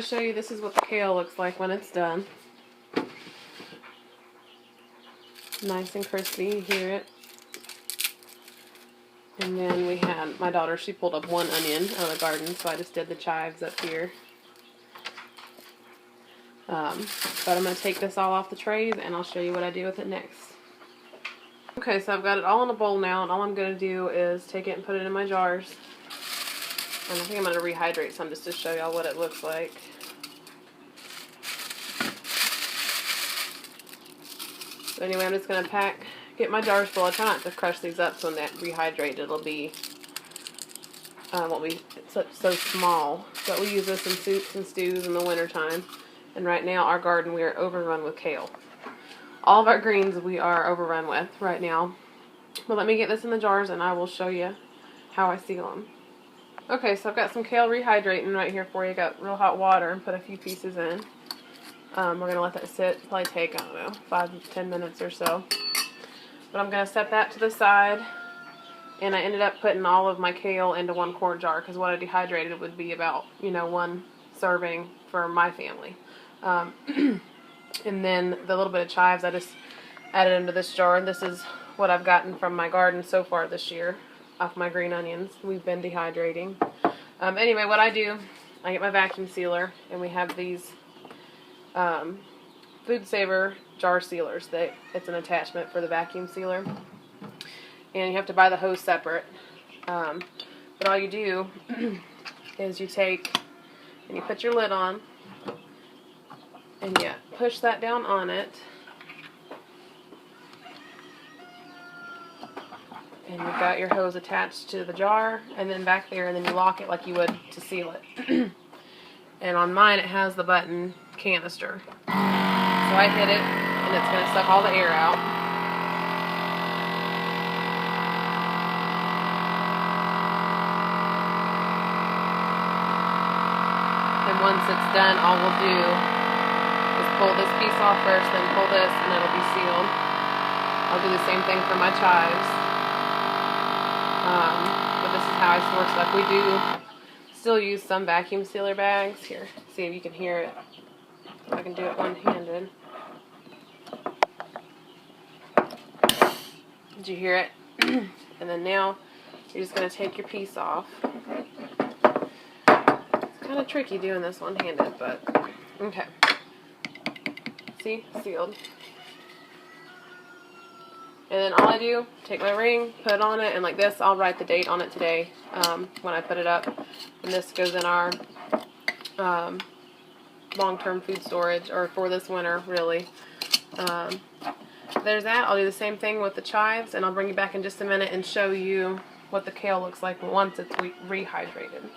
show you, this is what the kale looks like when it's done. Nice and crispy, you hear it. And then we had my daughter, she pulled up one onion out of the garden, so I just did the chives up here. But I'm going to take this all off the trays and I'll show you what I do with it next. Okay, so I've got it all in a bowl now, and all I'm going to do is take it and put it in my jars. And I think I'm going to rehydrate some just to show y'all what it looks like. So anyway, I'm just going to get my jars full. I try not to crush these up so when that rehydrate it'll be, won't be so small. But we use this in soups and stews in the wintertime. And right now, our garden, we are overrun with kale. All of our greens we are overrun with right now. But let me get this in the jars and I will show you how I seal them. Okay, so I've got some kale rehydrating right here for you. Got real hot water and put a few pieces in. We're going to let that sit, probably take, I don't know, 5 to 10 minutes or so. But I'm going to set that to the side. And I ended up putting all of my kale into 1 quart jar because what I dehydrated would be about, 1 serving for my family. And then the little bit of chives I just added into this jar. And this is what I've gotten from my garden so far this year off my green onions. We've been dehydrating. Anyway, what I do, I get my vacuum sealer, and we have these Food Saver jar sealers. It's an attachment for the vacuum sealer. And you have to buy the hose separate. But all you do is you take and you put your lid on. And you push that down on it. And you've got your hose attached to the jar. And then back there, and then you lock it like you would to seal it. And on mine, it has the button canister. So I hit it, and it's going to suck all the air out. And once it's done, all we'll do is pull this piece off first, then pull this, and it'll be sealed. I'll do the same thing for my chives. But this is how I store stuff. We do still use some vacuum sealer bags. Here, see if you can hear it. I can do it one-handed. Did you hear it? And then now, you're just going to take your piece off. It's kind of tricky doing this one-handed, but okay. See? Sealed. And then all I do, take my ring, put it on it, and like this, I'll write the date on it today when I put it up. And this goes in our long-term food storage, or for this winter, really. There's that. I'll do the same thing with the chives, and I'll bring you back in just a minute and show you what the kale looks like once it's rehydrated.